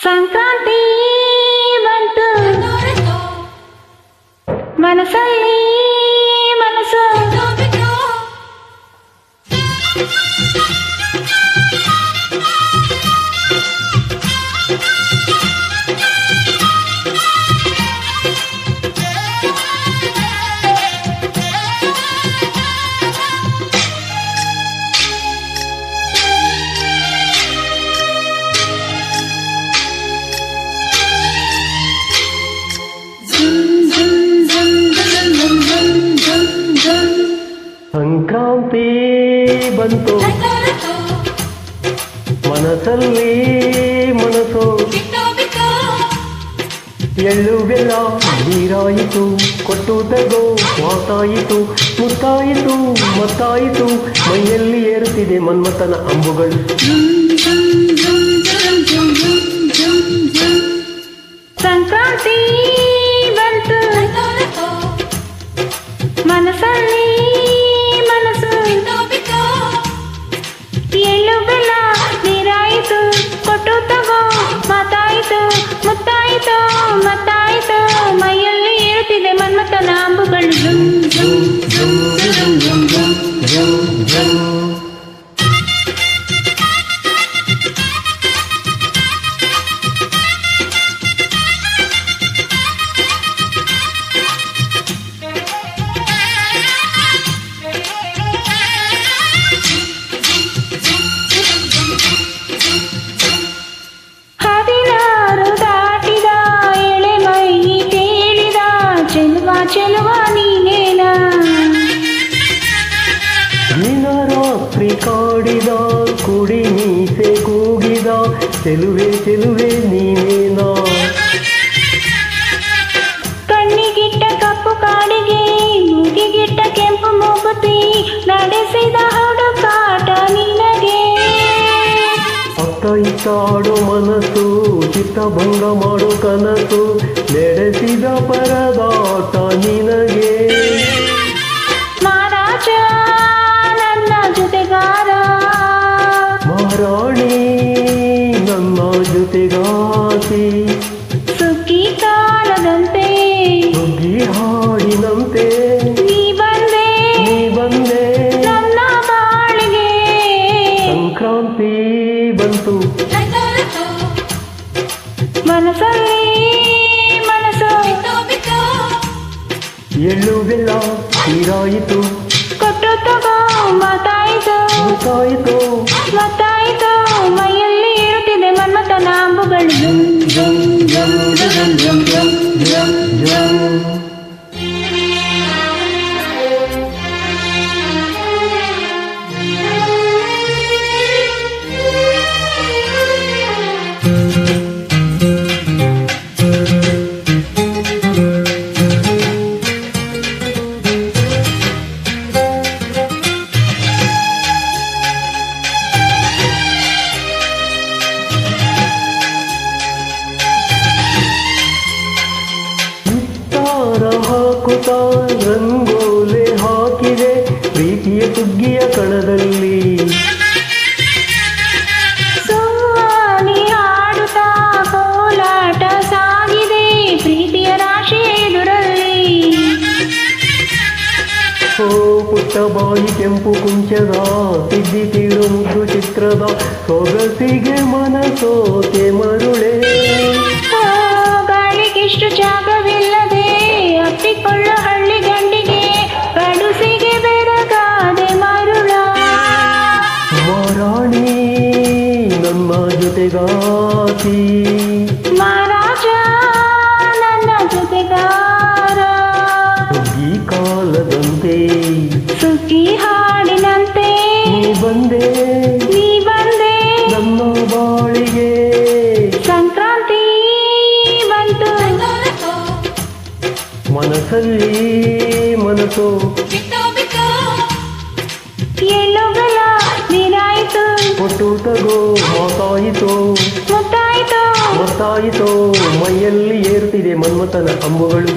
ಸಂಕ್ರಾಂತಿ ಬಂತು ಮನಸ್ಸಲ್ಲಿ ಮನಸ್ಸು ಸಂಕ್ರಾಂತಿ ಬಂತು ಮನಸ್ಸಲ್ಲಿ ಮನಸ್ಸು ಎಳ್ಳು ಬೆಲ್ಲ ನೀರಾಯಿತು ಕೊಟ್ಟು ತಗೋ ಮಾತಾಯಿತು ಮುತ್ತಾಯಿತು ಮತ್ತಾಯಿತು ಮೈಯಲ್ಲಿ ಏರುತ್ತಿದೆ ಮನ್ಮಥನ ಅಂಬುಗಳು ಸಂಕ್ರಾಂತಿ ಬಂತು ಮನಸ್ಸಲ್ಲಿ ಮನಸ್ಸು ಎಳ್ಳು ಬೆಲ್ಲ ನೀರಾಯಿತು ಕೊಟ್ಟು ತಗೋ ಮಾತಾಯಿತು ಮುತ್ತಾಯಿತು ಮತ್ತಾಯಿತು ಮೈಯಲ್ಲಿ ಏರುತ್ತಿದೆ ಮನ್ಮಥನ ಅಂಬುಗಳು ಚೆಲುವ ನೀನೇನಾ ದಿನ ರಾತ್ರಿ ಕಾಡಿದ ಕುಡಿ ಮೀಸೆ ಕೂಗಿದ ಚೆಲುವೆ ಚೆಲುವೆ ನೀನೇನಾ ಕಣ್ಣಿಗಿಟ್ಟ ಕಪ್ಪು ಕಾಡಿಗೆ ಮೂಗಿಗಿಟ್ಟ ಕೆಂಪು ಮೂಗುತಿ ನಡೆಸಿದ ಹುಡುಕಾಟ ನಿನಗೆ ಅತ್ತ ಇತ್ತಾಡೋ ಮನಸ್ಸು ಚಿತ್ತಭಂಗ ಮಾಡೋ ಕನಸು ನಡೆಸಿದ ಪರದಾಟ ನಿನಗೆ ಮಹಾರಾಜ ನನ್ನ ಜೊತೆಗಾರ ಮಹಾರಾಣಿ ನನ್ನ ಜೊತೆಗಾತಿ ಸುಗ್ಗಿ ಕಾಲದಂತೆ ಸುಗ್ಗಿ ಹಾಡಿನಂತೆ ನೀ ಬಂದೆ ನನ್ನ ಬಾಳಿಗೆ ಸಂಕ್ರಾಂತಿ ಬಂತು ಮನಸ್ಸಲ್ಲಿ ಮನಸ್ಸು ಎಳ್ಳು ಬೆಲ್ಲ ನೀರಾಯಿತು ಕೊಟ್ಟು ತಗೋ ಮಾತಾಯಿತು ಮುತ್ತಾಯಿತು ಮತ್ತಾಯಿತು ಮೈಯಲ್ಲಿ ಏರುತ್ತಿದೆ ಮನ್ಮಥನ ಅಂಬುಗಳು ಹಾಕುತ್ತ ರಂಗೋಲೆ ಹಾಕಿದೆ ಪ್ರೀತಿಯ ಸುಗ್ಗಿಯ ಕಣದಲ್ಲಿ ಸುವಾಲಿ ಹಾಡುತ್ತಾ ಕೋಲಾಟ ಸಾಗಿದೆ ಪ್ರೀತಿಯ ರಾಶಿ ಎದುರಲ್ಲಿ ಓ ಪುಟ್ಟ ಬಾಯಿ ಕೆಂಪು ಕುಂಚದ ತಿದ್ದಿ ತೀಡು ಮುದ್ದು ಚಿತ್ರದ ಸೊಗಸಿಗೆ ಮನಸೋತೆ ಮರುಳೆ ಗಾಳಿಗಿಷ್ಟು ಜಾಗವಿಲ್ಲದೆ ಅಪ್ಪಿಕೊಳ್ಳ ಹಳ್ಳಿ ಗಂಡಿಗೆ ಗಡುಸಿಗೆ ಬೆರಗಾದೆ ಮರುಳ ಮಹಾರಾಣಿ ನನ್ನ ಜೊತೆಗಾತಿ ಮಹಾರಾಜ ನನ್ನ ಜೊತೆಗಾರ ಸುಗ್ಗಿ ಕಾಲದಂತೆ ಸುಗ್ಗಿ ಹಾಡಿನಂತೆ ನೀ ಬಂದೆ ನನ್ನ ಬಾಳಿಗೆ ಸಂಕ್ರಾಂತಿ ಬಂತು ಮನಸ್ಸಲ್ಲಿ ಮನಸ್ಸು ಎಳ್ಳು ಬೆಲ್ಲ ನೀರಾಯಿತು ಕೊಟ್ಟು ತಗೋ ಮಾತಾಯಿತು ಮತ್ತಾಯಿತು ಮೈಯಲ್ಲಿ ಏರುತ್ತಿದೆ ಮನ್ಮಥನ ಅಂಬುಗಳು